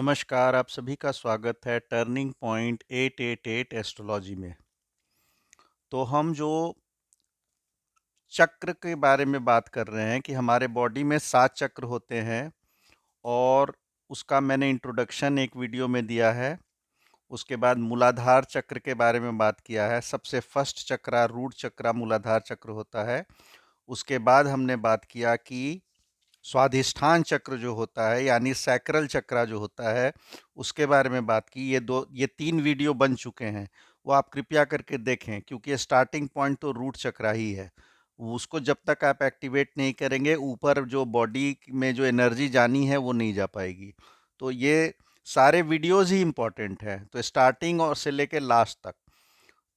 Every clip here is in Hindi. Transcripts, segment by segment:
नमस्कार, आप सभी का स्वागत है टर्निंग पॉइंट 888 एस्ट्रोलॉजी में। तो हम जो चक्र के बारे में बात कर रहे हैं कि हमारे बॉडी में 7 चक्र होते हैं और उसका मैंने इंट्रोडक्शन एक वीडियो में दिया है। उसके बाद मूलाधार चक्र के बारे में बात किया है। सबसे फर्स्ट चक्र रूट चक्र मूलाधार चक्र होता है। उसके बाद हमने बात किया कि स्वाधिष्ठान चक्र जो होता है यानी सैक्रल चक्र जो होता है उसके बारे में बात की। ये 3 वीडियो बन चुके हैं, वो आप कृपया करके देखें क्योंकि स्टार्टिंग पॉइंट तो रूट चक्र ही है। उसको जब तक आप एक्टिवेट नहीं करेंगे ऊपर जो बॉडी में जो एनर्जी जानी है वो नहीं जा पाएगी। तो ये सारे वीडियोस ही इंपॉर्टेंट है, तो स्टार्टिंग और से लेके लास्ट तक।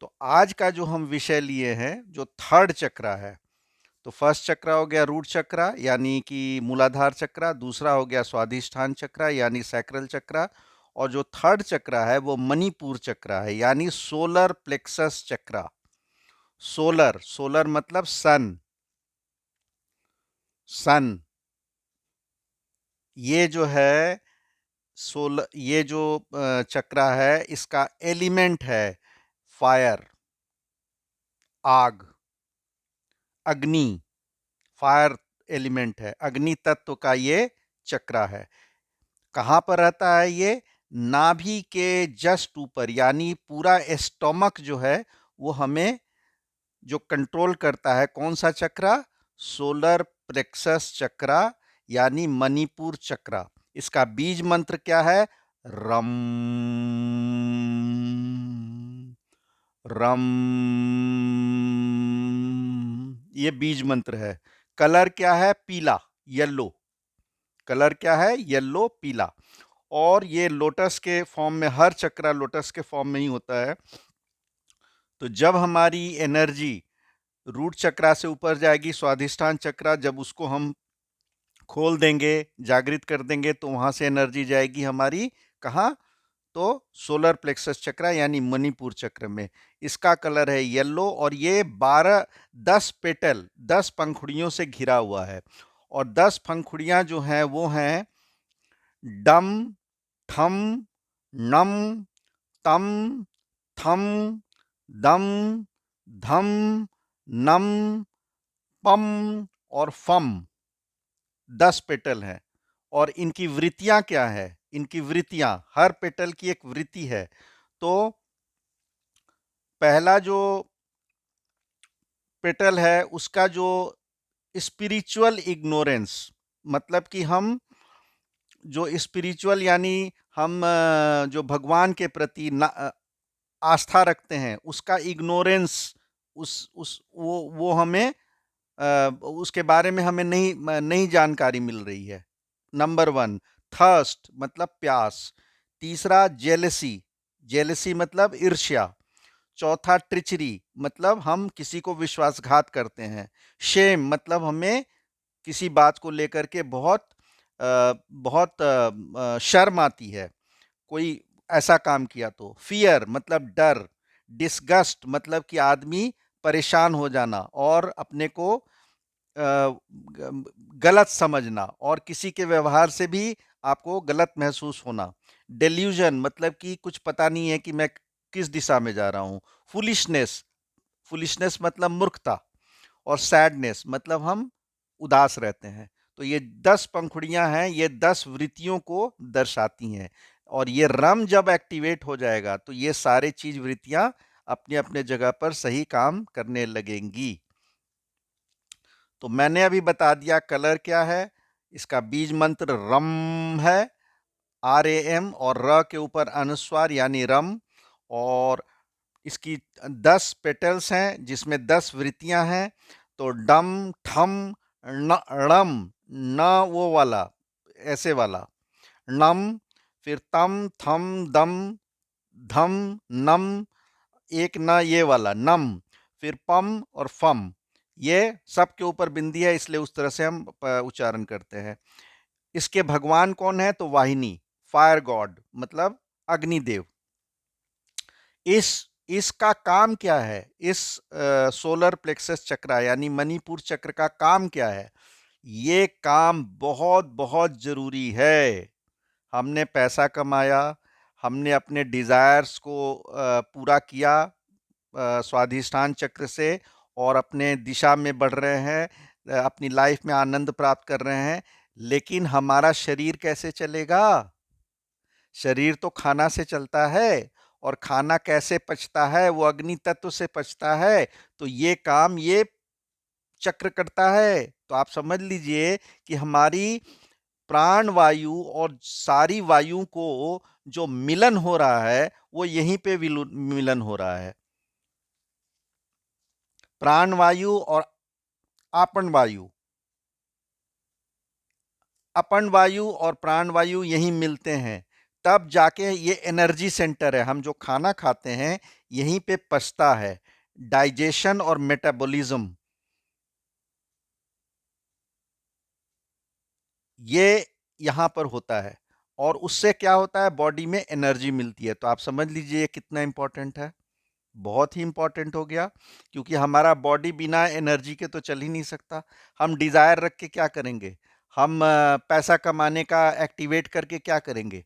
तो आज का जो हम विषय लिए हैं जो थर्ड चक्र है, तो फर्स्ट चक्र हो गया रूट चक्र यानी कि मूलाधार चक्र, दूसरा हो गया स्वाधिष्ठान चक्र यानी सैक्रल चक्र, और जो थर्ड चक्र है वो मणिपुर चक्र है यानी सोलर प्लेक्सस चक्र। सोलर सोलर मतलब सन। सन ये जो है सोलर, ये जो चक्र है इसका एलिमेंट है फायर, आग, अग्नि। फायर एलिमेंट है, अग्नि तत्व का ये चक्र है। कहाँ पर रहता है ये? नाभि के जस्ट ऊपर, यानी पूरा एस्टोमक जो है वो हमें जो कंट्रोल करता है। कौन सा चक्र? सोलर प्लेक्सस चक्र यानी मणिपुर चक्र। इसका बीज मंत्र क्या है? रम रम, ये बीज मंत्र है। कलर क्या है? पीला, येलो। कलर क्या है? येलो, पीला। और ये लोटस के फॉर्म में, हर चक्र लोटस के फॉर्म में ही होता है। तो जब हमारी एनर्जी रूट चक्र से ऊपर जाएगी, स्वाधिष्ठान चक्र, जब उसको हम खोल देंगे, जागृत कर देंगे, तो वहां से एनर्जी जाएगी हमारी कहाँ? तो सोलर प्लेक्सस चक्र यानी मणिपुर चक्र में। इसका कलर है येलो और ये 10 पेटल, 10 पंखुड़ियों से घिरा हुआ है। और 10 पंखुड़ियां जो हैं वो हैं डम, थम, नम, तम, थम, दम, धम, नम, पम और फम। 10 पेटल हैं। और इनकी वृत्तियां क्या है? इनकी वृत्तियां, हर पेटल की एक वृत्ति है। तो पहला जो पेटल है उसका जो स्पिरिचुअल इग्नोरेंस, मतलब कि हम जो स्पिरिचुअल यानी हम जो भगवान के प्रति आस्था रखते हैं, उसका इग्नोरेंस, उस वो हमें उसके बारे में हमें नहीं जानकारी मिल रही है। नंबर 1। थर्स्ट मतलब प्यास। तीसरा जेलसी, जेलसी मतलब ईर्ष्या। चौथा ट्रिचरी, मतलब हम किसी को विश्वासघात करते हैं। शेम मतलब हमें किसी बात को लेकर के बहुत शर्म आती है, कोई ऐसा काम किया तो। फियर मतलब डर। डिस्गस्ट मतलब कि आदमी परेशान हो जाना और अपने को गलत समझना और किसी के व्यवहार से भी आपको गलत महसूस होना। डेल्यूजन मतलब कि कुछ पता नहीं है कि मैं किस दिशा में जा रहा हूं। फुलिशनेस, फुलिशनेस मतलब मूर्खता। और सैडनेस मतलब हम उदास रहते हैं। तो ये 10 पंखुड़ियां हैं, ये 10 वृत्तियों को दर्शाती हैं। और ये रम जब एक्टिवेट हो जाएगा तो ये सारे चीज वृत्तियां अपने अपने जगह पर सही काम करने लगेंगी। तो मैंने अभी बता दिया कलर क्या है। इसका बीज मंत्र रम है, RAM, और र के ऊपर अनुस्वार यानी रम। और इसकी 10 पेटल्स हैं जिसमें 10 वृत्तियां हैं। तो डम, ठम, णम, न वो वाला, ऐसे वाला, नम, फिर तम, थम, दम, धम, नम, एक न ये वाला नम, फिर पम और फम। ये सब के ऊपर बिंदी है इसलिए उस तरह से हम उच्चारण करते हैं। इसके भगवान कौन है? तो वाहिनी, फायर गॉड मतलब अग्निदेव। इस इसका काम क्या है? इस सोलर प्लेक्सस चक्र यानी मणिपुर चक्र का काम क्या है? ये काम बहुत बहुत जरूरी है। हमने पैसा कमाया, हमने अपने डिजायर्स को पूरा किया स्वाधिष्ठान चक्र से, और अपने दिशा में बढ़ रहे हैं, अपनी लाइफ में आनंद प्राप्त कर रहे हैं। लेकिन हमारा शरीर कैसे चलेगा? शरीर तो खाना से चलता है, और खाना कैसे पचता है? वो अग्नि तत्व से पचता है। तो ये काम ये चक्र करता है। तो आप समझ लीजिए कि हमारी प्राण वायु और सारी वायु को जो मिलन हो रहा है, वो यहीं पे मिलन हो रहा है। प्राण वायु और आपन वायु, अपन वायु और प्राण वायु यहीं मिलते हैं, तब जाके ये एनर्जी सेंटर है। हम जो खाना खाते हैं यहीं पे पचता है। डाइजेशन और मेटाबॉलिज्म, ये यहाँ पर होता है, और उससे क्या होता है, बॉडी में एनर्जी मिलती है। तो आप समझ लीजिए ये कितना इंपॉर्टेंट है। बहुत ही इंपॉर्टेंट हो गया, क्योंकि हमारा बॉडी बिना एनर्जी के तो चल ही नहीं सकता। हम डिजायर रख के क्या करेंगे? हम पैसा कमाने का एक्टिवेट करके क्या करेंगे?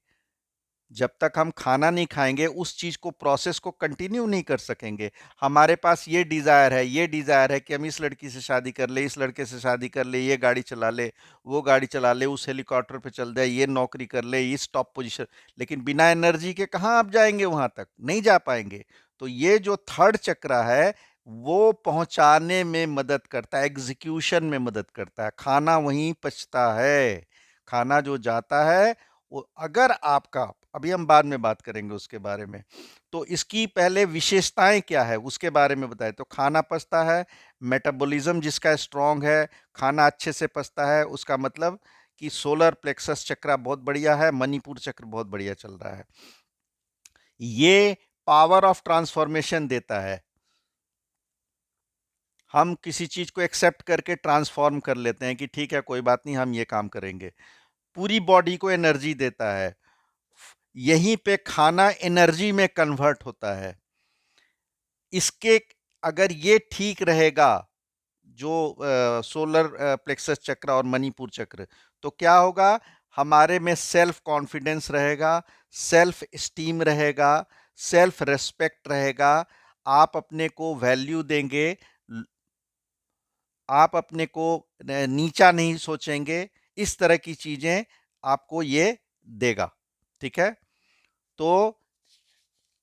जब तक हम खाना नहीं खाएंगे उस चीज को, प्रोसेस को कंटिन्यू नहीं कर सकेंगे। हमारे पास ये डिजायर है, ये डिजायर है कि हम इस लड़की से शादी कर ले, इस लड़के से शादी कर ले, ये गाड़ी चला ले, वो गाड़ी चला ले, उस हेलीकॉप्टर पे चल जाए, ये नौकरी कर ले, इस टॉप पोजीशन। लेकिन बिना एनर्जी के कहाँ आप जाएंगे? वहां तक नहीं जा पाएंगे। तो ये जो थर्ड चक्र है, वो पहुंचाने में मदद करता है, एग्जीक्यूशन में मदद करता है। खाना वहीं पचता है। खाना जो जाता है वो, अगर आपका, अभी हम बाद में बात करेंगे उसके बारे में। तो इसकी पहले विशेषताएं क्या है उसके बारे में बताएं। तो खाना पचता है, मेटाबॉलिज्म जिसका स्ट्रांग है, खाना अच्छे से पचता है, उसका मतलब कि सोलर प्लेक्सस चक्र बहुत बढ़िया है, मणिपुर चक्र बहुत बढ़िया चल रहा है। ये पावर ऑफ ट्रांसफॉर्मेशन देता है। हम किसी चीज को एक्सेप्ट करके ट्रांसफॉर्म कर लेते हैं कि ठीक है कोई बात नहीं, हम ये काम करेंगे। पूरी बॉडी को एनर्जी देता है। यहीं पे खाना एनर्जी में कन्वर्ट होता है। इसके, अगर ये ठीक रहेगा, जो सोलर प्लेक्सस चक्र और मणिपुर चक्र, तो क्या होगा? हमारे में सेल्फ कॉन्फिडेंस रहेगा, सेल्फ स्टीम रहेगा, सेल्फ रेस्पेक्ट रहेगा। आप अपने को वैल्यू देंगे, आप अपने को नीचा नहीं सोचेंगे। इस तरह की चीजें आपको ये देगा। ठीक है? तो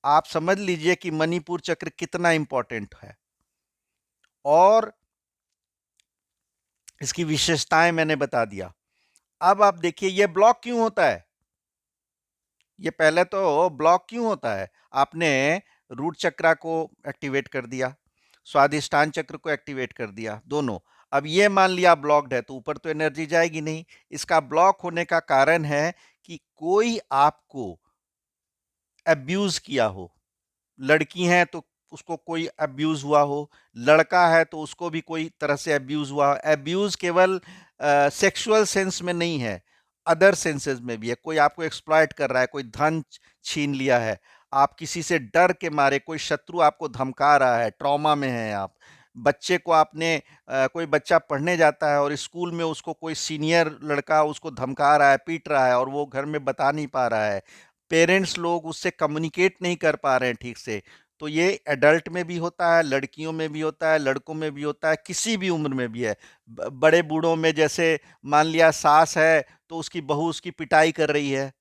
आप समझ लीजिए कि मणिपुर चक्र कितना इंपॉर्टेंट है। और इसकी विशेषताएं मैंने बता दिया। अब आप देखिए ये ब्लॉक क्यों होता है। ये पहले तो ब्लॉक क्यों होता है? आपने रूट चक्र को एक्टिवेट कर दिया, स्वादिष्टान चक्र को एक्टिवेट कर दिया, दोनों। अब ये मान लिया ब्लॉक्ड है, तो ऊपर तो एनर्जी जाएगी नहीं। इसका ब्लॉक होने का कारण है कि कोई आपको अब्यूज किया हो। लड़की है तो उसको कोई अब्यूज हुआ हो, लड़का है तो उसको भी कोई तरह से अब्यूज हुआ। अब्यूज केवल सेक्सुअल सेंस में नहीं है, अदर सेंसेस में भी है। कोई आपको एक्सप्लॉइट कर रहा है, कोई धन छीन लिया है, आप किसी से डर के मारे, कोई शत्रु आपको धमका रहा है, ट्रॉमा में है आप। बच्चे को आपने कोई बच्चा पढ़ने जाता है और स्कूल में उसको कोई सीनियर लड़का उसको धमका रहा है, पीट रहा है, और वो घर में बता नहीं पा रहा है। पेरेंट्स लोग उससे कम्युनिकेट नहीं कर पा रहे हैं ठीक से। तो ये एडल्ट में भी होता है, लड़कियों में भी होता है, लड़कों में भी होता है, किसी भी उम्र में भी है। बड़े बूढ़ों में, जैसे मान लिया सास है तो उसकी बहू उसकी पिटाई कर रही है,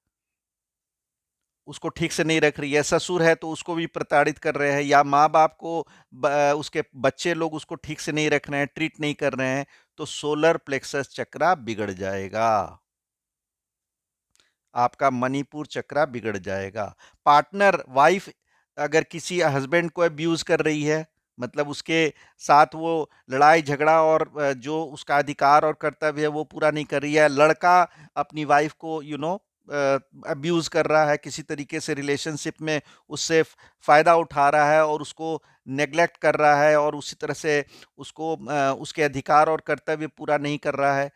उसको ठीक से नहीं रख रही है। ससुर है तो उसको भी प्रताड़ित कर रहे हैं, या माँ बाप को उसके बच्चे लोग उसको ठीक से नहीं रख रहे हैं, ट्रीट नहीं कर रहे हैं, तो सोलर प्लेक्सस चक्रा बिगड़ जाएगा। आपका मणिपुर चक्रा बिगड़ जाएगा। पार्टनर, वाइफ अगर किसी हस्बैंड को अब्यूज कर रही है, मतलब उसके साथ वो लड़ाई झगड़ा और जो उसका अधिकार और कर्तव्य है वो पूरा नहीं कर रही है। लड़का अपनी वाइफ को अब्यूज कर रहा है, किसी तरीके से रिलेशनशिप में उससे फायदा उठा रहा है और उसको नेग्लेक्ट कर रहा है, और उसी तरह से उसको उसके अधिकार और कर्तव्य पूरा नहीं कर रहा है,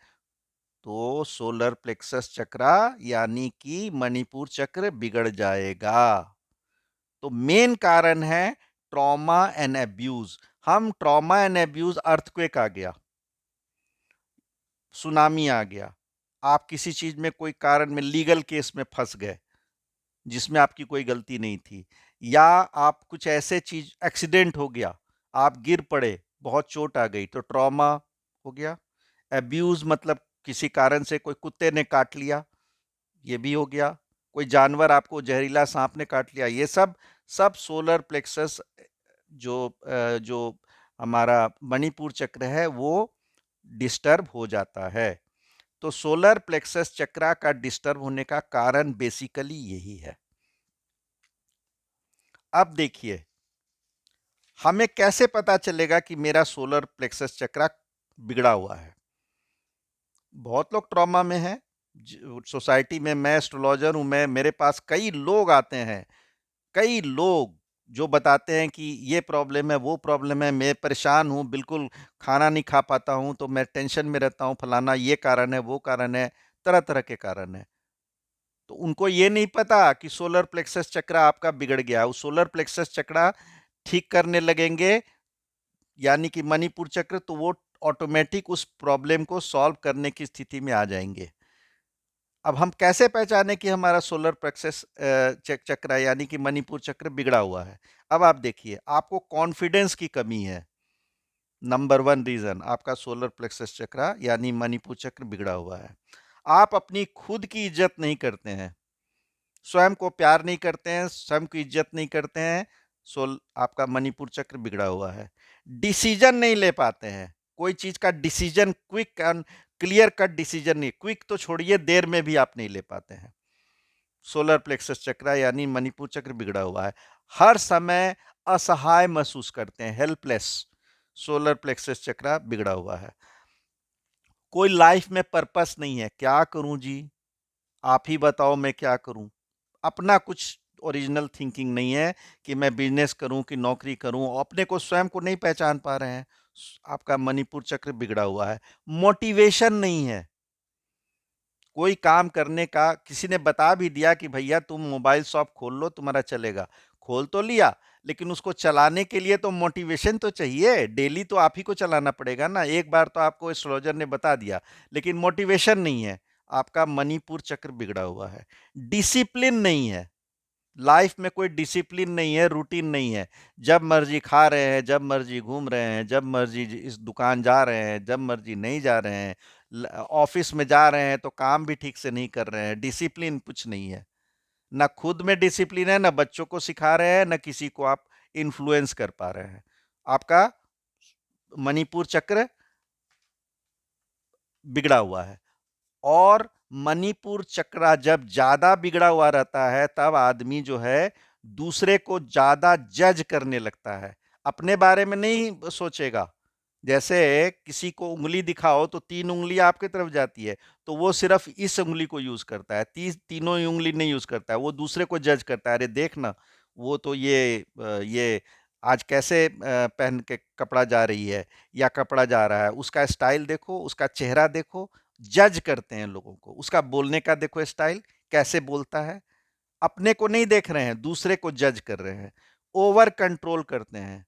तो सोलर प्लेक्सस चक्रा यानी कि मणिपुर चक्र बिगड़ जाएगा। तो मेन कारण है ट्रॉमा एंड अब्यूज। हम ट्रॉमा एंड अब्यूज, अर्थक्वेक आ गया, सुनामी आ गया, आप किसी चीज में कोई कारण में लीगल केस में फंस गए जिसमें आपकी कोई गलती नहीं थी, या आप कुछ ऐसे चीज एक्सीडेंट हो गया, आप गिर पड़े, बहुत चोट आ गई तो ट्रॉमा हो गया। एब्यूज मतलब किसी कारण से कोई कुत्ते ने काट लिया, ये भी हो गया। कोई जानवर आपको जहरीला सांप ने काट लिया, ये सब सब सोलर प्लेक्सस जो हमारा मणिपुर चक्र है वो डिस्टर्ब हो जाता है। तो सोलर प्लेक्सस चक्रा का डिस्टर्ब होने का कारण बेसिकली यही है। अब देखिए, हमें कैसे पता चलेगा कि मेरा सोलर प्लेक्सस चक्रा बिगड़ा हुआ है? बहुत लोग ट्रॉमा में हैं। सोसाइटी में, मैं एस्ट्रोलॉजर हूं, मैं मेरे पास कई लोग आते हैं, कई लोग जो बताते हैं कि ये प्रॉब्लम है, वो प्रॉब्लम है, मैं परेशान हूँ, बिल्कुल खाना नहीं खा पाता हूँ, तो मैं टेंशन में रहता हूँ, फलाना ये कारण है, वो कारण है, तरह तरह के कारण है। तो उनको ये नहीं पता कि सोलर प्लेक्सस चक्र आपका बिगड़ गया। उस सोलर प्लेक्सस चक्र ठीक करने लगेंगे, यानी कि मणिपुर चक्र, तो वो ऑटोमेटिक उस प्रॉब्लम को सॉल्व करने की स्थिति में आ जाएंगे। अब हम कैसे पहचाने कि हमारा सोलर प्लेक्सस चक्र यानी कि मणिपुर चक्र बिगड़ा हुआ है? अब आप देखिए, आपको कॉन्फिडेंस की कमी है। नंबर वन रीजन आपका सोलर प्लेक्सस चक्र यानी मणिपुर चक्र बिगड़ा हुआ है। आप अपनी खुद की इज्जत नहीं करते हैं, स्वयं को प्यार नहीं करते हैं, स्वयं की इज्जत नहीं करते हैं, सोल आपका मणिपुर चक्र बिगड़ा हुआ है। डिसीजन नहीं ले पाते हैं, कोई चीज का decision, quick and clear cut decision नहीं, क्विक तो छोड़िए, देर में भी आप नहीं ले पाते हैं। सोलर प्लेक्सस चक्र यानी मणिपुर चक्र बिगड़ा हुआ है। हर समय असहाय महसूस करते हैं, हेल्पलेस, सोलर प्लेक्सस चक्र बिगड़ा हुआ है। कोई लाइफ में पर्पस नहीं है, क्या करूं जी, आप ही बताओ मैं क्या करूं। अपना कुछ ओरिजिनल थिंकिंग नहीं है कि मैं बिजनेस करूं कि नौकरी करूं, अपने को स्वयं को नहीं पहचान पा रहे हैं। आपका मणिपुर चक्र बिगड़ा हुआ है। मोटिवेशन नहीं है कोई काम करने का। किसी ने बता भी दिया कि भैया तुम मोबाइल शॉप खोल लो, तुम्हारा चलेगा, खोल तो लिया, लेकिन उसको चलाने के लिए तो मोटिवेशन तो चाहिए। डेली तो आप ही को चलाना पड़ेगा ना, एक बार तो आपको एस्ट्रोलॉजर ने बता दिया, लेकिन मोटिवेशन नहीं है। आपका मणिपुर चक्र बिगड़ा हुआ है। डिसिप्लिन नहीं है, लाइफ में कोई डिसिप्लिन नहीं है, रूटीन नहीं है। जब मर्जी खा रहे हैं, जब मर्जी घूम रहे हैं, जब मर्जी इस दुकान जा रहे हैं, जब मर्जी नहीं जा रहे हैं, ऑफिस में जा रहे हैं तो काम भी ठीक से नहीं कर रहे हैं। डिसिप्लिन कुछ नहीं है, ना खुद में डिसिप्लिन है, ना बच्चों को सिखा रहे हैं, ना किसी को आप इन्फ्लुएंस कर पा रहे हैं। आपका मणिपुर चक्र बिगड़ा हुआ है। और मणिपुर चक्र जब ज्यादा बिगड़ा हुआ रहता है, तब आदमी जो है दूसरे को ज्यादा जज करने लगता है, अपने बारे में नहीं सोचेगा। जैसे किसी को उंगली दिखाओ तो तीन उंगली आपकी तरफ जाती है, तो वो सिर्फ इस उंगली को यूज करता है, तीनों ही उंगली नहीं यूज करता है, वो दूसरे को जज करता है। अरे देख ना, वो तो ये आज कैसे पहन के कपड़ा जा रही है, या कपड़ा जा रहा है, उसका स्टाइल देखो, उसका चेहरा देखो। जज करते हैं लोगों को, उसका बोलने का देखो स्टाइल, कैसे बोलता है। अपने को नहीं देख रहे हैं, दूसरे को जज कर रहे हैं, ओवर कंट्रोल करते हैं।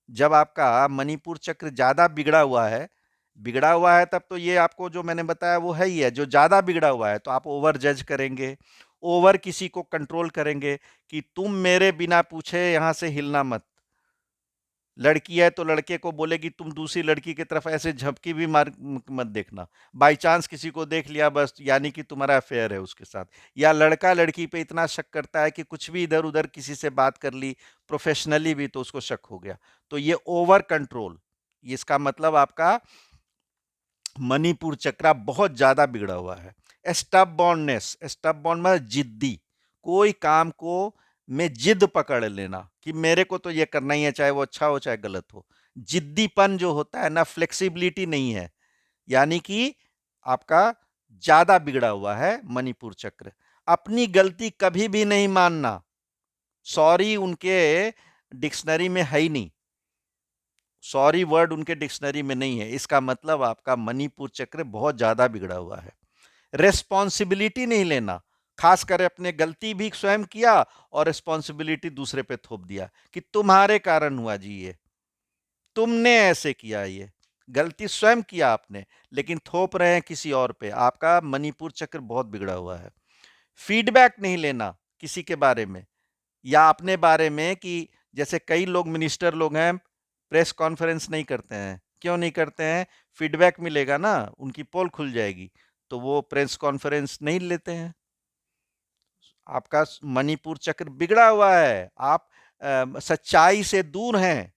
जब आपका मणिपुर चक्र ज्यादा बिगड़ा हुआ है, तब तो ये आपको जो मैंने बताया वो है ही है। जो ज्यादा बिगड़ा हुआ है तो आप ओवर जज करेंगे, ओवर किसी को कंट्रोल करेंगे कि तुम मेरे बिना पूछे यहां से हिलना मत। लड़की है तो लड़के को बोलेगी तुम दूसरी लड़की की तरफ ऐसे झपकी भी मार मत देखना। बाई चांस किसी को देख लिया बस, यानी कि तुम्हारा अफेयर है उसके साथ। या लड़का लड़की पे इतना शक करता है कि कुछ भी इधर उधर किसी से बात कर ली प्रोफेशनली भी, तो उसको शक हो गया। तो ये ओवर कंट्रोल, इसका मतलब आपका मणिपुर चक्र बहुत ज्यादा बिगड़ा हुआ है। स्टब बॉन्ड में जिद्दी, कोई काम को में जिद पकड़ लेना कि मेरे को तो ये करना ही है, चाहे वो अच्छा हो चाहे गलत हो। जिद्दीपन जो होता है ना, फ्लेक्सिबिलिटी नहीं है, यानी कि आपका ज्यादा बिगड़ा हुआ है मणिपुर चक्र। अपनी गलती कभी भी नहीं मानना, सॉरी उनके डिक्शनरी में है ही नहीं, सॉरी वर्ड उनके डिक्शनरी में नहीं है। इसका मतलब आपका मणिपुर चक्र बहुत ज्यादा बिगड़ा हुआ है। रेस्पॉन्सिबिलिटी नहीं लेना, खासकर अपने गलती भी स्वयं किया और रेस्पॉन्सिबिलिटी दूसरे पे थोप दिया कि तुम्हारे कारण हुआ जी, ये तुमने ऐसे किया, ये गलती स्वयं किया आपने, लेकिन थोप रहे हैं किसी और पे। आपका मणिपुर चक्र बहुत बिगड़ा हुआ है। फीडबैक नहीं लेना किसी के बारे में या अपने बारे में, कि जैसे कई लोग मिनिस्टर लोग हैं, प्रेस कॉन्फ्रेंस नहीं करते हैं। क्यों नहीं करते हैं? फीडबैक मिलेगा ना, उनकी पोल खुल जाएगी, तो वो प्रेस कॉन्फ्रेंस नहीं लेते हैं। आपका मणिपुर चक्र बिगड़ा हुआ है। आप सच्चाई से दूर हैं।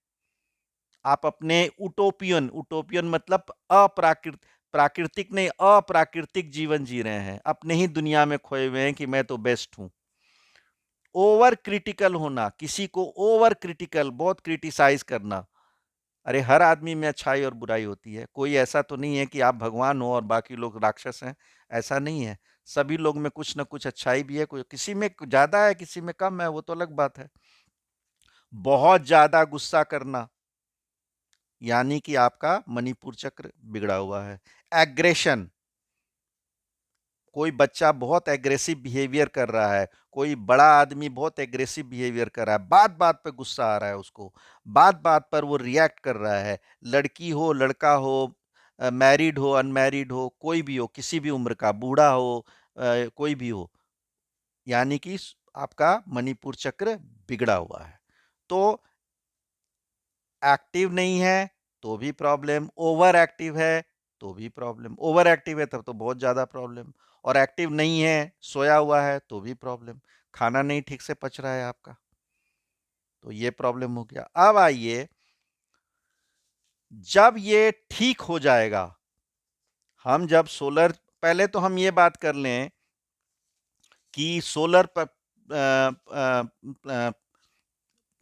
आप अपने उटोपियन, उटोपियन मतलब प्राकृतिक नहीं, अप्राकृतिक जीवन जी रहे हैं। अपने ही दुनिया में खोए हुए हैं कि मैं तो बेस्ट हूं। ओवर क्रिटिकल होना, किसी को ओवर क्रिटिकल, बहुत क्रिटिसाइज करना। अरे हर आदमी में अच्छाई और बुराई होती है। कोई ऐसा तो नहीं है कि आप भगवान हो और बाकी लोग राक्षस हैं। ऐसा नहीं है। सभी लोग में कुछ ना कुछ अच्छाई भी है, कोई किसी में ज्यादा है, किसी में कम है, वो तो अलग बात है। बहुत ज्यादा गुस्सा करना यानी कि आपका मणिपुर चक्र बिगड़ा हुआ है। एग्रेशन, कोई बच्चा बहुत एग्रेसिव बिहेवियर कर रहा है, कोई बड़ा आदमी बहुत एग्रेसिव बिहेवियर कर रहा है, बात बात पे गुस्सा आ रहा है उसको, बात बात पर वो रिएक्ट कर रहा है। लड़की हो, लड़का हो, मैरिड हो, अनमैरिड हो, कोई भी हो, किसी भी उम्र का, बूढ़ा हो, कोई भी हो, यानी कि आपका मणिपुर चक्र बिगड़ा हुआ है। तो एक्टिव नहीं है तो भी प्रॉब्लम, ओवर एक्टिव है तो भी प्रॉब्लम। ओवर एक्टिव है तब तो बहुत ज्यादा प्रॉब्लम, और एक्टिव नहीं है, सोया हुआ है तो भी प्रॉब्लम। खाना नहीं ठीक से पच रहा है आपका, तो ये प्रॉब्लम हो गया। अब आइए, जब ये ठीक हो जाएगा, हम जब सोलर, पहले तो हम ये बात कर लें कि सोलर पर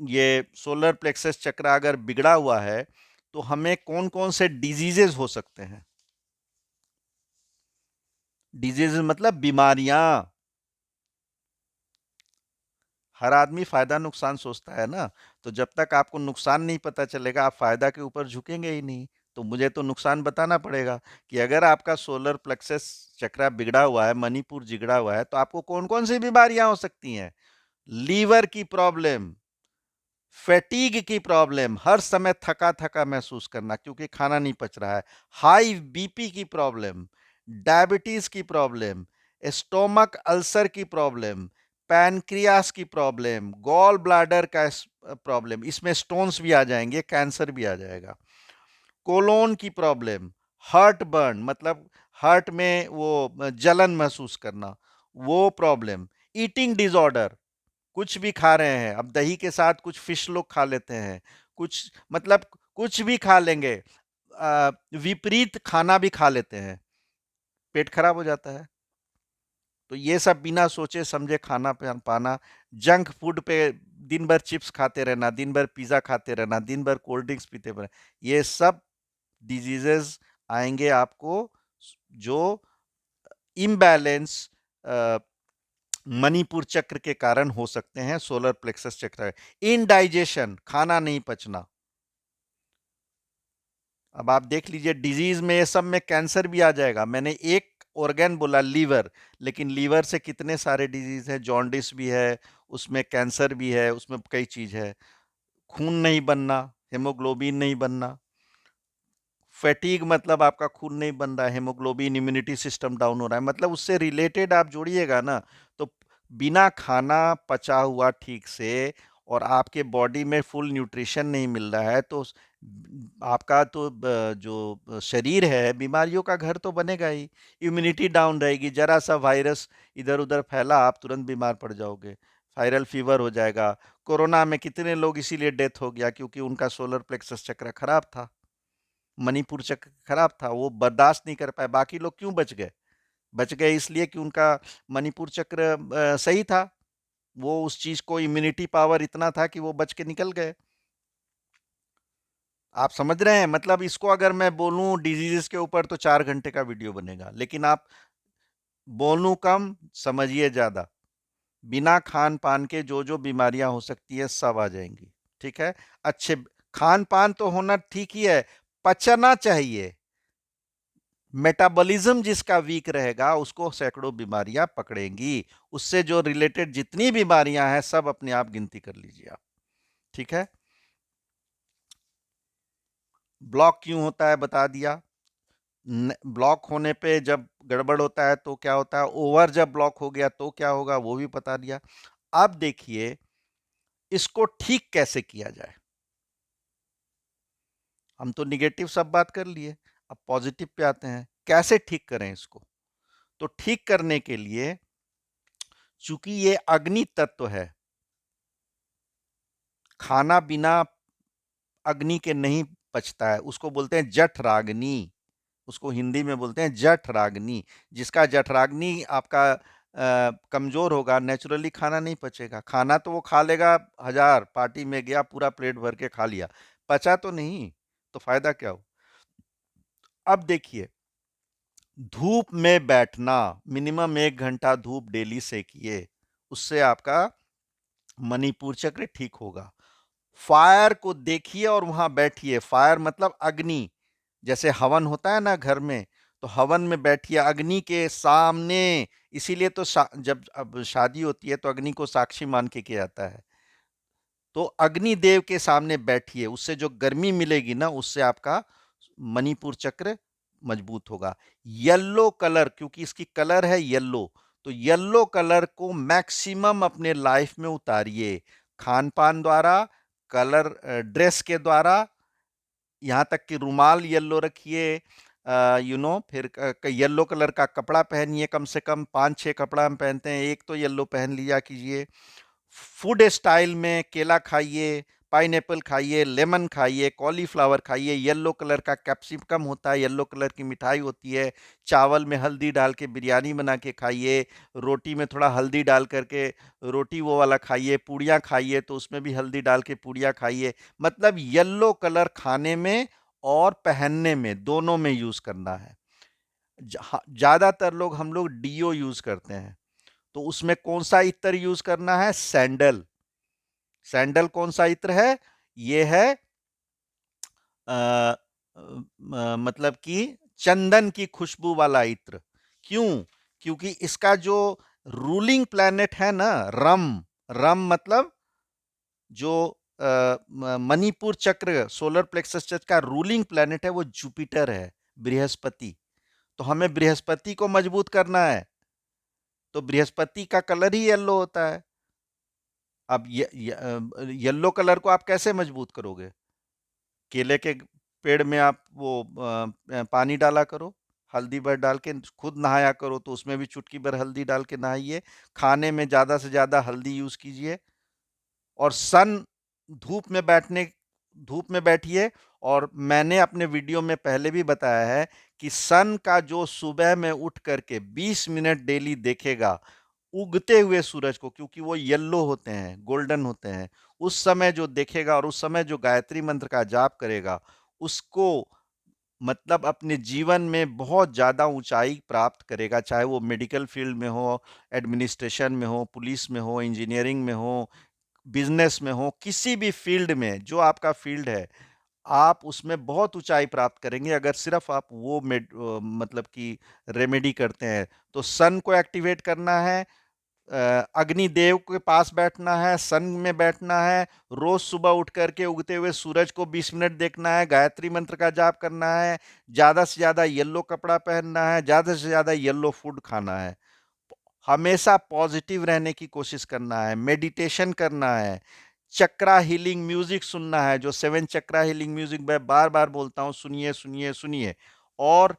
ये सोलर प्लेक्सस चक्र अगर बिगड़ा हुआ है तो हमें कौन कौन से डिजीजेस हो सकते हैं। डिजीज मतलब बीमारियां। हर आदमी फायदा नुकसान सोचता है ना, तो जब तक आपको नुकसान नहीं पता चलेगा आप फायदा के ऊपर झुकेंगे ही नहीं। तो मुझे तो नुकसान बताना पड़ेगा कि अगर आपका सोलर प्लेक्सस चक्र बिगड़ा हुआ है, मणिपुर जिगड़ा हुआ है, तो आपको कौन कौन सी बीमारियां हो सकती हैं। लीवर की प्रॉब्लम, फैटीग की प्रॉब्लम, हर समय थका थका महसूस करना क्योंकि खाना नहीं पच रहा है। हाई बीपी की प्रॉब्लम, डायबिटीज की प्रॉब्लम, स्टोमक अल्सर की प्रॉब्लम, पैनक्रियास की प्रॉब्लम, गॉल ब्लैडर का प्रॉब्लम, इसमें स्टोन्स भी आ जाएंगे, कैंसर भी आ जाएगा, कोलोन की प्रॉब्लम, हार्ट बर्न मतलब हार्ट में वो जलन महसूस करना, वो प्रॉब्लम, ईटिंग डिसऑर्डर, कुछ भी खा रहे हैं, अब दही के साथ कुछ फिश लोग खा लेते हैं, कुछ मतलब कुछ भी खा लेंगे, विपरीत खाना भी खा लेते हैं, पेट खराब हो जाता है। तो ये सब बिना सोचे समझे खाना पाना, जंक फूड पे दिन भर चिप्स खाते रहना, दिन भर पिज्जा खाते रहना, दिन भर कोल्ड ड्रिंक्स पीते रहना, ये सब डिजीजेस आएंगे आपको, जो इम्बैलेंस मणिपुर चक्र के कारण हो सकते हैं। सोलर प्लेक्सस चक्र, इनडाइजेशन, खाना नहीं पचना। अब आप देख लीजिए डिजीज में, ये सब में कैंसर भी आ जाएगा। मैंने एक ऑर्गन बोला लीवर, लेकिन लीवर से कितने सारे डिजीज है, जॉन्डिस भी है उसमें, कैंसर भी है उसमें, कई चीज है। खून नहीं बनना, हेमोग्लोबिन नहीं बनना, फैटीग मतलब आपका खून नहीं बन रहा है, हेमोग्लोबिन, इम्यूनिटी सिस्टम डाउन हो रहा है, मतलब उससे रिलेटेड आप जोड़िएगा ना, तो बिना खाना पचा हुआ ठीक से और आपके बॉडी में फुल न्यूट्रिशन नहीं मिल रहा है, तो आपका तो जो शरीर है बीमारियों का घर तो बनेगा ही। इम्यूनिटी डाउन रहेगी, जरा सा वायरस इधर उधर फैला आप तुरंत बीमार पड़ जाओगे, वायरल फीवर हो जाएगा। कोरोना में कितने लोग इसीलिए डेथ हो गया क्योंकि उनका सोलर प्लेक्सस चक्र खराब था, मणिपुर चक्र खराब था, वो बर्दाश्त नहीं कर पाए। बाकी लोग क्यों बच गए? बच गए इसलिए कि उनका मणिपुर चक्र सही था, वो उस चीज को, इम्यूनिटी पावर इतना था कि वो बच के निकल गए। आप समझ रहे हैं? मतलब इसको अगर मैं बोलूं डिजीजेस के ऊपर तो 4 घंटे का वीडियो बनेगा, लेकिन आप बोलूं कम, समझिए ज्यादा। बिना खान पान के जो जो बीमारियां हो सकती है सब आ जाएंगी। ठीक है? अच्छे खान पान तो होना ठीक ही है, पचना चाहिए। मेटाबॉलिज्म जिसका वीक रहेगा उसको सैकड़ों बीमारियां पकड़ेंगी। उससे जो रिलेटेड जितनी बीमारियां हैं सब अपने आप गिनती कर लीजिए आप। ठीक है? ब्लॉक क्यों होता है बता दिया। ब्लॉक होने पे जब गड़बड़ होता है तो क्या होता है, ओवर जब ब्लॉक हो गया तो क्या होगा वो भी बता दिया। अब देखिए इसको ठीक कैसे किया जाए। हम तो निगेटिव सब बात कर लिए, अब पॉजिटिव पे आते हैं, कैसे ठीक करें इसको। तो ठीक करने के लिए, चूंकि ये अग्नि तत्व है, खाना बिना अग्नि के नहीं पचता है, उसको बोलते हैं जठराग्नि। उसको हिंदी में बोलते हैं जठराग्नि। जिसका जठराग्नि आपका कमजोर होगा, नेचुरली खाना नहीं पचेगा। खाना तो वो खा लेगा, हजार पार्टी में गया पूरा प्लेट भर के खा लिया, पचा तो नहीं, तो फायदा क्या हो। अब देखिए, धूप में बैठना, मिनिमम 1 घंटा धूप डेली सेकिए, उससे आपका मणिपुर चक्र ठीक होगा। फायर को देखिए और वहां बैठिए। फायर मतलब अग्नि, जैसे हवन होता है ना घर में, तो हवन में बैठिए अग्नि के सामने। इसीलिए तो जब अब शादी होती है तो अग्नि को साक्षी मान के किया जाता है। तो अग्नि देव के सामने बैठिए, उससे जो गर्मी मिलेगी ना, उससे आपका मणिपुर चक्र मजबूत होगा। येलो कलर, क्योंकि इसकी कलर है येलो, तो येलो कलर को मैक्सिमम अपने लाइफ में उतारिए, खान पान द्वारा, कलर, ड्रेस के द्वारा, यहां तक कि रुमाल येलो रखिए, फिर येलो कलर का कपड़ा पहनिए, कम से कम 5-6 कपड़ा हम पहनते हैं, एक तो येलो पहन लिया कीजिए। फूड स्टाइल में केला खाइए, पाइनएप्पल खाइए, लेमन खाइए, कॉलीफ्लावर खाइए, येलो कलर का कैप्सिकम होता है, येलो कलर की मिठाई होती है, चावल में हल्दी डाल के बिरयानी बना के खाइए, रोटी में थोड़ा हल्दी डाल करके रोटी वो वाला खाइए, पूड़ियाँ खाइए तो उसमें भी हल्दी डाल के पूड़ियाँ खाइए। मतलब येलो कलर खाने में और पहनने में, दोनों में यूज करना है। ज्यादातर लोग, हम लोग डीओ यूज करते हैं, तो उसमें कौन सा इत्र यूज करना है, सैंडल। सैंडल कौन सा इत्र है, ये है मतलब कि चंदन की खुशबू वाला इत्र। क्यों, क्योंकि इसका जो रूलिंग प्लैनेट है ना, रम, रम मतलब जो मणिपुर चक्र, सोलर प्लेक्सस चक्र का रूलिंग प्लैनेट है, वो जुपिटर है, बृहस्पति। तो हमें बृहस्पति को मजबूत करना है, तो बृहस्पति का कलर ही येलो होता है। अब येलो कलर को आप कैसे मजबूत करोगे, केले के पेड़ में आप वो पानी डाला करो, हल्दी भर डाल के खुद नहाया करो, तो उसमें भी चुटकी भर हल्दी डाल के नहाइए। खाने में ज्यादा से ज्यादा हल्दी यूज कीजिए। और सन, धूप में बैठने, धूप में बैठिए। और मैंने अपने वीडियो में पहले भी बताया है कि सन का जो सुबह में उठ करके 20 मिनट डेली देखेगा, उगते हुए सूरज को, क्योंकि वो येलो होते हैं, गोल्डन होते हैं, उस समय जो देखेगा और उस समय जो गायत्री मंत्र का जाप करेगा, उसको मतलब अपने जीवन में बहुत ज्यादा ऊंचाई प्राप्त करेगा। चाहे वो मेडिकल फील्ड में हो, एडमिनिस्ट्रेशन में हो, पुलिस में हो, इंजीनियरिंग में हो, बिजनेस में हो, किसी भी फील्ड में जो आपका फील्ड है, आप उसमें बहुत ऊंचाई प्राप्त करेंगे अगर सिर्फ आप वो मतलब कि रेमेडी करते हैं। तो सन को एक्टिवेट करना है, अग्निदेव के पास बैठना है, सन में बैठना है, रोज सुबह उठ करके उगते हुए सूरज को 20 मिनट देखना है, गायत्री मंत्र का जाप करना है, ज्यादा से ज्यादा येलो कपड़ा पहनना है, ज्यादा से ज्यादा येलो फूड खाना है, हमेशा पॉजिटिव रहने की कोशिश करना है, मेडिटेशन करना है, चक्रा हीलिंग म्यूजिक सुनना है, जो 7 चक्रा हीलिंग म्यूजिक मैं बार बार बोलता हूं, सुनिए सुनिए सुनिए। और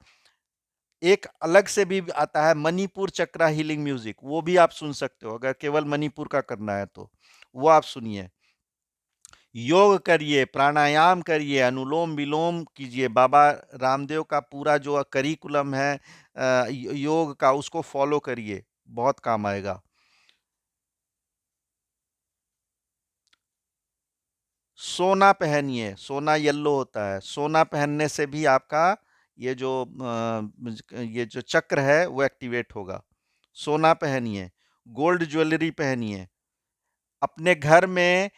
एक अलग से भी आता है मणिपुर चक्रा हीलिंग म्यूजिक, वो भी आप सुन सकते हो अगर केवल मणिपुर का करना है तो, वो आप सुनिए। योग करिए, प्राणायाम करिए, अनुलोम विलोम कीजिए, बाबा रामदेव का पूरा जो करिकुलम है योग का, उसको फॉलो करिए, बहुत काम आएगा। सोना पहनिए, सोना येलो होता है, सोना पहनने से भी आपका ये जो ये जो चक्र है वो एक्टिवेट होगा। सोना पहनिए, गोल्ड ज्वेलरी पहनिए, अपने घर में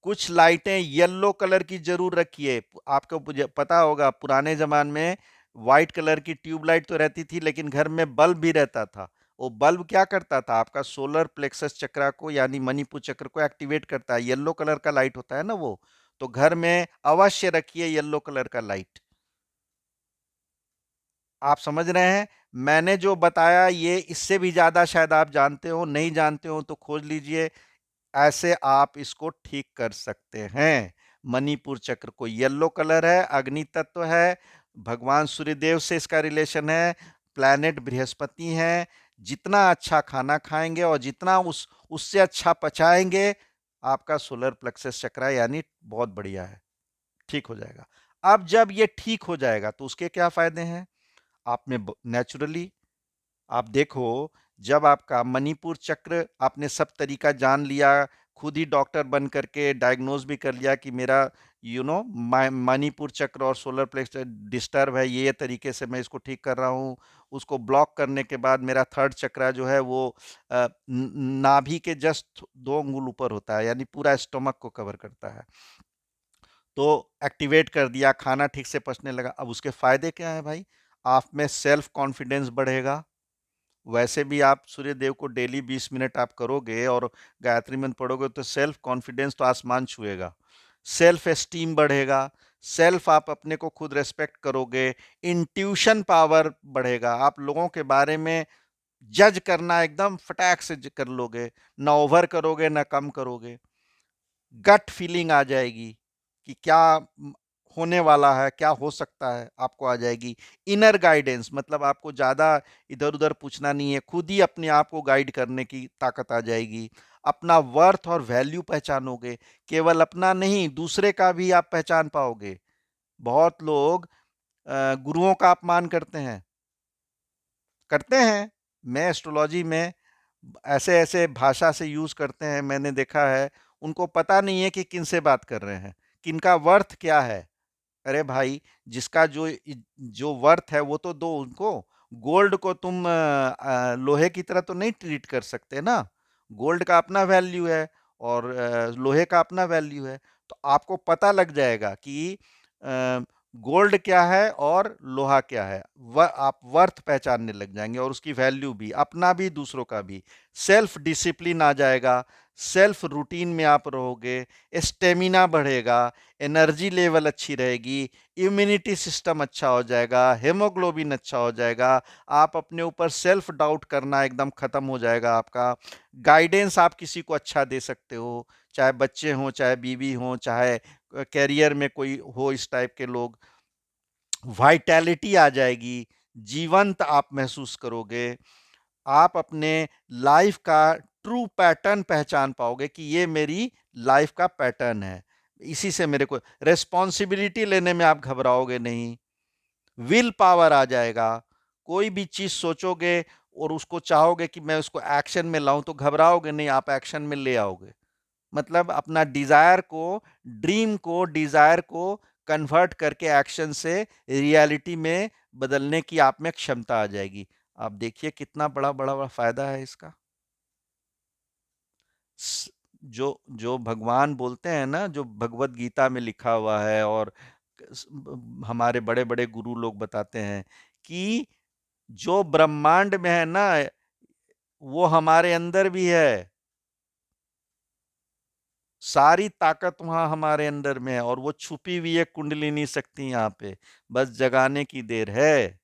कुछ लाइटें येलो कलर की जरूर रखिए। आपको पता होगा पुराने जमाने में व्हाइट कलर की ट्यूबलाइट तो रहती थी, लेकिन घर में बल्ब भी रहता था। वो बल्ब क्या करता था, आपका सोलर प्लेक्सस चक्र को यानी मणिपुर चक्र को एक्टिवेट करता है, येलो कलर का लाइट होता है ना वो। तो घर में अवश्य रखिए येलो कलर का लाइट। आप समझ रहे हैं? मैंने जो बताया ये इससे भी ज्यादा शायद आप जानते हो, नहीं जानते हो तो खोज लीजिए। ऐसे आप इसको ठीक कर सकते हैं। मणिपुर चक्र को येलो कलर है, अग्नि तत्व है, भगवान सूर्यदेव से इसका रिलेशन है, प्लैनेट बृहस्पति है। जितना अच्छा खाना खाएंगे और जितना उससे अच्छा पचाएंगे, आपका सोलर प्लेक्सस चक्र यानी बहुत बढ़िया है, ठीक हो जाएगा। अब जब ये ठीक हो जाएगा तो उसके क्या फायदे हैं? आप में नेचुरली, आप देखो, जब आपका मणिपुर चक्र, आपने सब तरीका जान लिया, खुद ही डॉक्टर बन करके डायग्नोज भी कर लिया कि मेरा मणिपुर चक्र और सोलर प्लेक्स डिस्टर्ब है, ये तरीके से मैं इसको ठीक कर रहा हूँ। उसको ब्लॉक करने के बाद मेरा थर्ड चक्र जो है वो नाभि के जस्ट 2 अंगुल ऊपर होता है, यानी पूरा स्टमक को कवर करता है। तो एक्टिवेट कर दिया, खाना ठीक से पचने लगा। अब उसके फायदे क्या है भाई? आप में सेल्फ कॉन्फिडेंस बढ़ेगा। वैसे भी आप सूर्य देव को डेली 20 मिनट आप करोगे और गायत्री मंत्र पढ़ोगे तो सेल्फ कॉन्फिडेंस तो आसमान छुएगा, सेल्फ एस्टीम बढ़ेगा, सेल्फ आप अपने को खुद रेस्पेक्ट करोगे, इंट्यूशन पावर बढ़ेगा, आप लोगों के बारे में जज करना एकदम फटाक से कर लोगे, ना ओवर करोगे ना कम करोगे। गट फीलिंग आ जाएगी कि क्या होने वाला है, क्या हो सकता है, आपको आ जाएगी। इनर गाइडेंस मतलब आपको ज्यादा इधर उधर पूछना नहीं है, खुद ही अपने आप को गाइड करने की ताकत आ जाएगी। अपना वर्थ और वैल्यू पहचानोगे, केवल अपना नहीं दूसरे का भी आप पहचान पाओगे। बहुत लोग गुरुओं का अपमान करते हैं। मैं एस्ट्रोलॉजी में ऐसे ऐसे भाषा से यूज करते हैं, मैंने देखा है। उनको पता नहीं है कि किन से बात कर रहे हैं, किनका वर्थ क्या है। अरे भाई, जिसका जो जो वर्थ है वो तो दो उनको। गोल्ड को तुम लोहे की तरह तो नहीं ट्रीट कर सकते ना। गोल्ड का अपना वैल्यू है और लोहे का अपना वैल्यू है। तो आपको पता लग जाएगा कि गोल्ड क्या है और लोहा क्या है। आप वर्थ पहचानने लग जाएंगे और उसकी वैल्यू भी, अपना भी दूसरों का भी। सेल्फ डिसिप्लिन आ जाएगा, सेल्फ रूटीन में आप रहोगे, स्टेमिना बढ़ेगा, एनर्जी लेवल अच्छी रहेगी, इम्यूनिटी सिस्टम अच्छा हो जाएगा, हेमोग्लोबिन अच्छा हो जाएगा। आप अपने ऊपर सेल्फ डाउट करना एकदम खत्म हो जाएगा आपका। गाइडेंस आप किसी को अच्छा दे सकते हो, चाहे बच्चे हों, चाहे बीवी हों, चाहे कैरियर में कोई हो इस टाइप के लोग। वाइटैलिटी आ जाएगी, जीवंत आप महसूस करोगे। आप अपने लाइफ का ट्रू पैटर्न पहचान पाओगे कि ये मेरी लाइफ का पैटर्न है, इसी से मेरे को रेस्पॉन्सिबिलिटी लेने में आप घबराओगे नहीं। विल पावर आ जाएगा, कोई भी चीज सोचोगे और उसको चाहोगे कि मैं उसको एक्शन में लाऊं तो घबराओगे नहीं, आप एक्शन में ले आओगे। मतलब अपना डिजायर को, ड्रीम को, डिजायर को कन्वर्ट करके एक्शन से रियलिटी में बदलने की आप में क्षमता आ जाएगी। आप देखिए कितना बड़ा बड़ा बड़ा फायदा है इसका। जो जो भगवान बोलते हैं ना, जो भगवत गीता में लिखा हुआ है और हमारे बड़े बड़े गुरु लोग बताते हैं कि जो ब्रह्मांड में है ना, वो हमारे अंदर भी है। सारी ताकत वहां हमारे अंदर में है और वो छुपी हुई है कुंडलिनी शक्ति यहाँ पे, बस जगाने की देर है।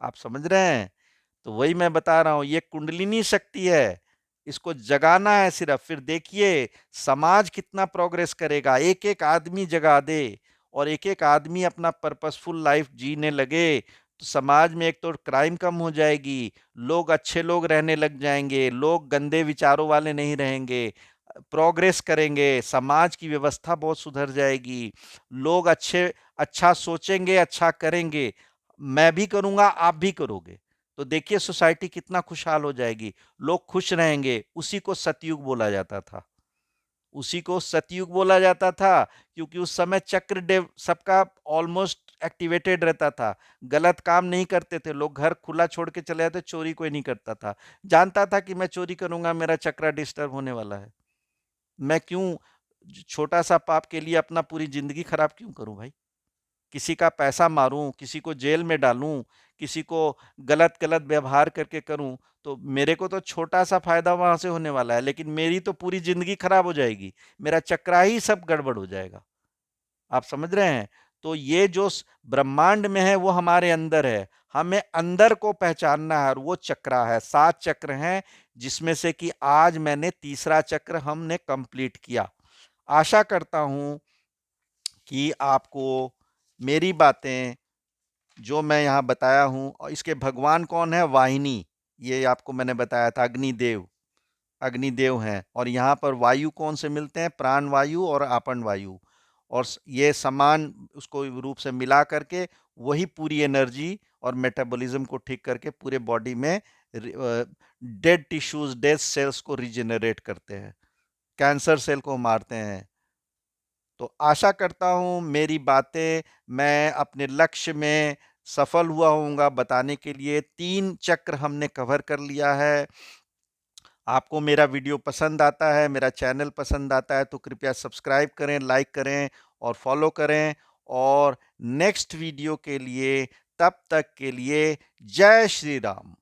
आप समझ रहे हैं? तो वही मैं बता रहा हूं, ये कुंडलिनी शक्ति है, इसको जगाना है सिर्फ। फिर देखिए समाज कितना प्रोग्रेस करेगा, एक एक आदमी जगा दे और एक एक आदमी अपना पर्पसफुल लाइफ जीने लगे तो समाज में एक तो क्राइम कम हो जाएगी, लोग अच्छे लोग रहने लग जाएंगे, लोग गंदे विचारों वाले नहीं रहेंगे, प्रोग्रेस करेंगे, समाज की व्यवस्था बहुत सुधर जाएगी, लोग अच्छा सोचेंगे, अच्छा करेंगे। मैं भी करूंगा, आप भी करोगे, तो देखिए सोसाइटी कितना खुशहाल हो जाएगी, लोग खुश रहेंगे। उसी को सतयुग बोला जाता था, उसी को सतयुग बोला जाता था, क्योंकि उस समय चक्र देव सबका ऑलमोस्ट एक्टिवेटेड रहता था। गलत काम नहीं करते थे लोग, घर खुला छोड़ के चले जाते, चोरी कोई नहीं करता था। जानता था कि मैं चोरी करूंगा मेरा चक्र डिस्टर्ब होने वाला है, मैं क्यों छोटा सा पाप के लिए अपना पूरी जिंदगी खराब क्यों करूं भाई? किसी का पैसा मारूं, किसी को जेल में डालूं, किसी को गलत गलत व्यवहार करके करूं, तो मेरे को तो छोटा सा फायदा वहां से होने वाला है, लेकिन मेरी तो पूरी जिंदगी खराब हो जाएगी, मेरा चक्रा ही सब गड़बड़ हो जाएगा। आप समझ रहे हैं? तो ये जो ब्रह्मांड में है वो हमारे अंदर है, हमें अंदर को पहचानना है और वो चक्र है, 7 चक्र हैं जिसमें से कि आज मैंने तीसरा चक्र हमने कंप्लीट किया। आशा करता हूं कि आपको मेरी बातें जो मैं यहाँ बताया हूं, और इसके भगवान कौन है? वाहिनी, ये आपको मैंने बताया था, अग्निदेव, अग्निदेव हैं। और यहाँ पर वायु कौन से मिलते हैं? प्राण वायु और आपन वायु। और ये समान उसको रूप से मिला करके वही पूरी एनर्जी और मेटाबॉलिज्म को ठीक करके पूरे बॉडी में डेड टिश्यूज, डेड सेल्स को रिजेनरेट करते हैं, कैंसर सेल को मारते हैं। तो आशा करता हूं मेरी बातें, मैं अपने लक्ष्य में सफल हुआ होऊंगा बताने के लिए। 3 चक्र हमने कवर कर लिया है। आपको मेरा वीडियो पसंद आता है, मेरा चैनल पसंद आता है तो कृपया सब्सक्राइब करें, लाइक करें और फॉलो करें। और नेक्स्ट वीडियो के लिए, तब तक के लिए, जय श्री राम।